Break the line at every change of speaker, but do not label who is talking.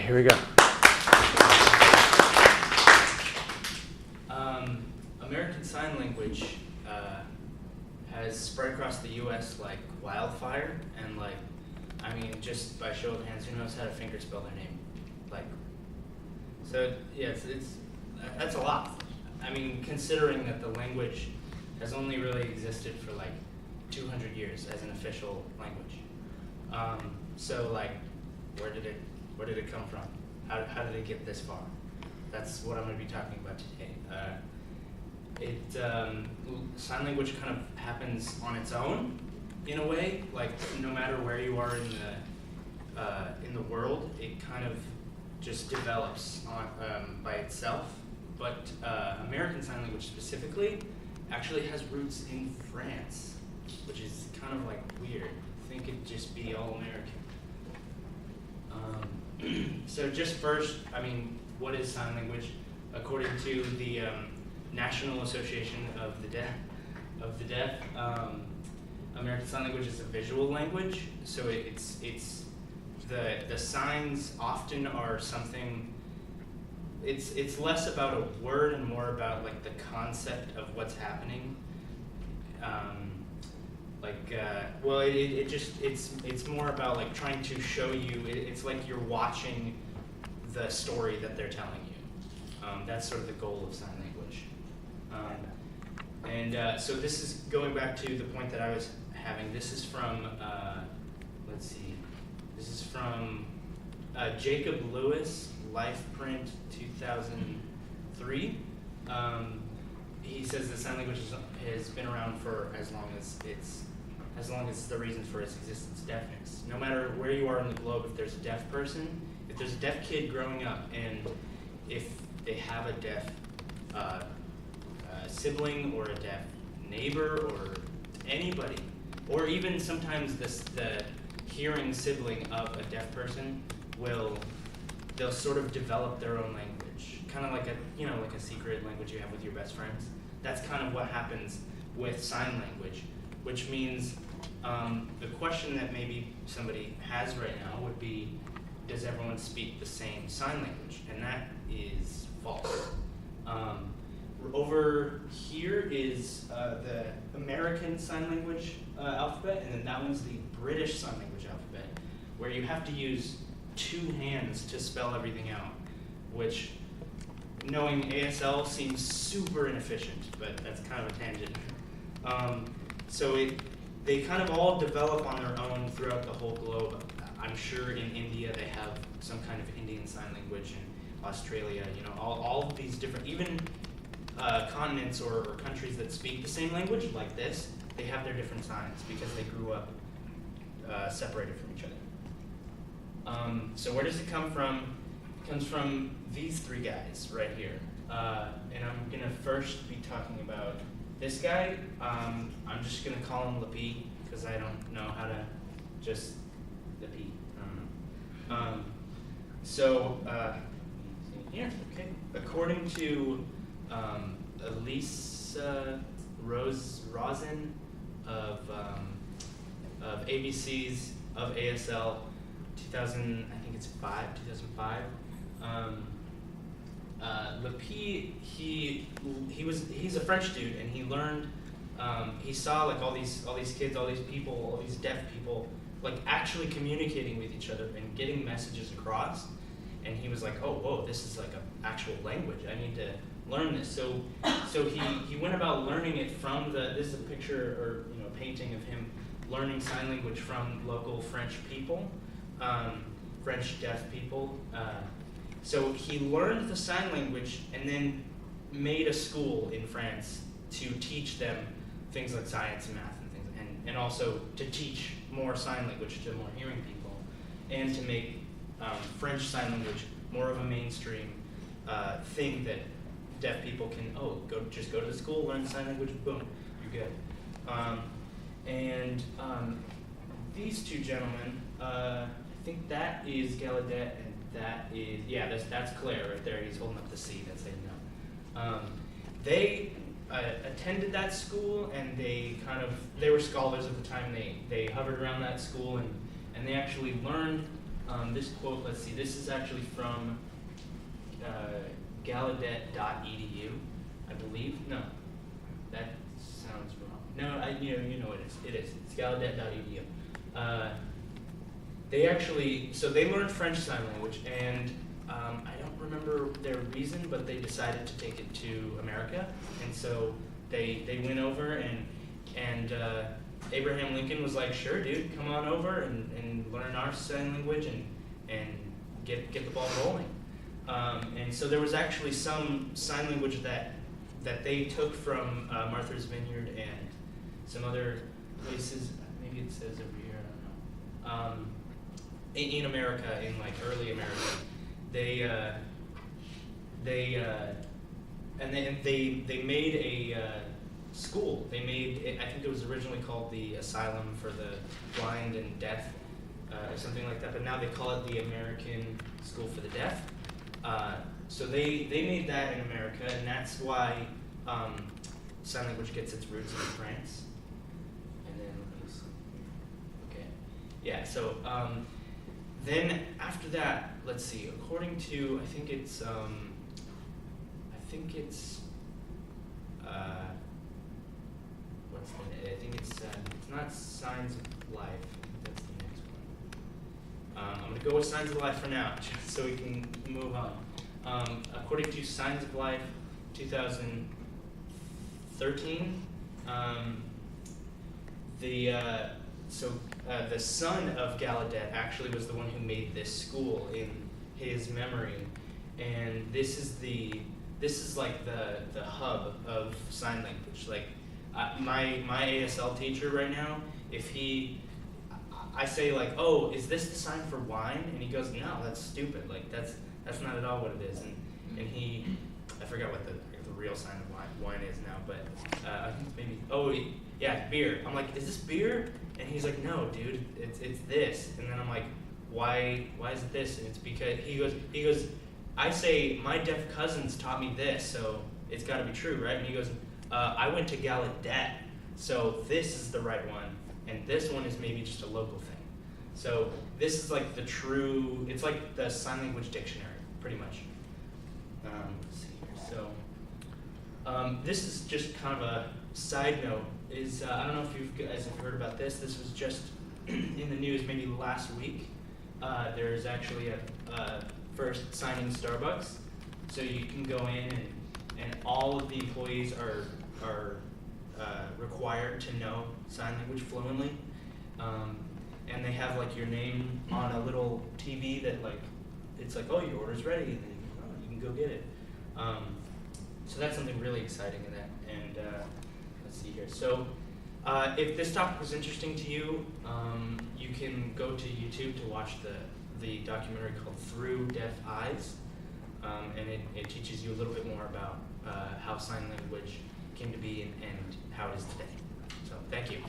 here we go.
American Sign Language has spread across the U.S. like wildfire, and like, I mean, just by show of hands, who knows how to finger spell their name? Like, so yeah, that's a lot. I mean, considering that the language has only really existed for like 200 years as an official language. So like, where did it come from? How did it get this far? That's what I'm going to be talking about today. Sign language kind of happens on its own, in a way. Like, no matter where you are in the world, it kind of just develops by itself. But American Sign Language specifically actually has roots in France, which is kind of like weird. I think it'd just be all American. So just first, I mean, what is sign language? According to the National Association of the Deaf, American Sign Language is a visual language. So it's the signs often are something. It's less about a word and more about like the concept of what's happening. It's more about like trying to show you. It's like you're watching the story that they're telling you. That's sort of the goal of sign language. So this is going back to the point that I was having. This is from let's see. This is from Jacob Lewis, Lifeprint 2003. He says that sign language has been around for as long as the reason for its existence, deafness. No matter where you are in the globe, if there's a deaf person, if there's a deaf kid growing up, and if they have a deaf sibling or a deaf neighbor or anybody, or even sometimes the hearing sibling of a deaf person they'll sort of develop their own language, kind of like a secret language you have with your best friends. That's kind of what happens with sign language, which means the question that maybe somebody has right now would be, does everyone speak the same sign language? And that is false. Over here is the American Sign Language alphabet, and then that one's the British Sign Language alphabet, where you have to use two hands to spell everything out, which, knowing ASL, seems super inefficient, but that's kind of a tangent. They kind of all develop on their own throughout the whole globe. I'm sure in India they have some kind of Indian Sign Language, in Australia, all of these different, even continents or countries that speak the same language, like this, they have their different signs because they grew up separated from each other. So where does it come from? It comes from these three guys right here. And I'm going to first be talking about this guy. I'm just going to call him Lapi because I don't know how to just Lapi. I don't know. Here, okay. According to Elisa Rosen of ABC's of ASL 2005. Lapi, he's a French dude, and he learned. He saw like all these kids, all these people, all these deaf people, like actually communicating with each other and getting messages across. And he was like, oh, whoa, this is like an actual language. I need to learn this. So he went about learning it from this is a picture or painting of him learning sign language from local French people, French deaf people. So he learned the sign language and then made a school in France to teach them things like science and math and things, and also to teach more sign language to more hearing people, and to make French Sign Language more of a mainstream thing that deaf people can go to the school, learn sign language, boom, you're good. These two gentlemen, I think that is Gallaudet, and that is that's Claire right there. He's holding up the C. That's saying no. They attended that school, and they were scholars at the time. They hovered around that school, and they actually learned This quote, let's see, this is actually from Gallaudet.edu, I believe. No, that sounds wrong. No, you know it is. It is. It's Gallaudet.edu. They actually, so they learned French Sign Language, and I don't remember their reason, but they decided to take it to America, and so they went over, and Abraham Lincoln was like, sure, dude, come on over and learn our sign language and get the ball rolling. And so there was actually some sign language that they took from Martha's Vineyard and some other places. Maybe it says over here, I don't know. In America, in like early America, they made a school. They made, I think it was originally called the Asylum for the Blind and Deaf, or something like that, but now they call it the American School for the Deaf. So they made that in America, and that's why sign language gets its roots in France. And then, let me see. Okay, yeah, so then after that, let's see, according to, I think it's what's the name? I think it's not Signs of Life. That's the next one. I'm gonna go with Signs of Life for now, just so we can move on. According to Signs of Life 2013, the son of Gallaudet actually was the one who made this school in his memory, and this is like the hub of sign language. Like my ASL teacher right now, I say like, oh, is this the sign for wine? And he goes, no, that's stupid. Like that's not at all what it is. And I forgot what the real sign of wine is now, but I think maybe, yeah, beer. I'm like, is this beer? And he's like, no, dude, it's this. And then I'm like, why is it this? And it's because he goes, I say my deaf cousins taught me this, so it's got to be true, right? And he goes, I went to Gallaudet, so this is the right one, and this one is maybe just a local thing. So this is like the true. It's like the sign language dictionary, pretty much. Let's see here. So this is just kind of a side note. I don't know if you guys have heard about this. This was just in the news maybe last week. There's actually a first signing Starbucks, so you can go in and all of the employees are required to know sign language fluently, and they have like your name on a little TV that like it's like, oh, your order's ready, and then you can go get it. So that's something really exciting in that. And let's see here. So if this topic was interesting to you, you can go to YouTube to watch the documentary called Through Deaf Eyes, and it teaches you a little bit more about how sign language came to be and how it is today. So thank you.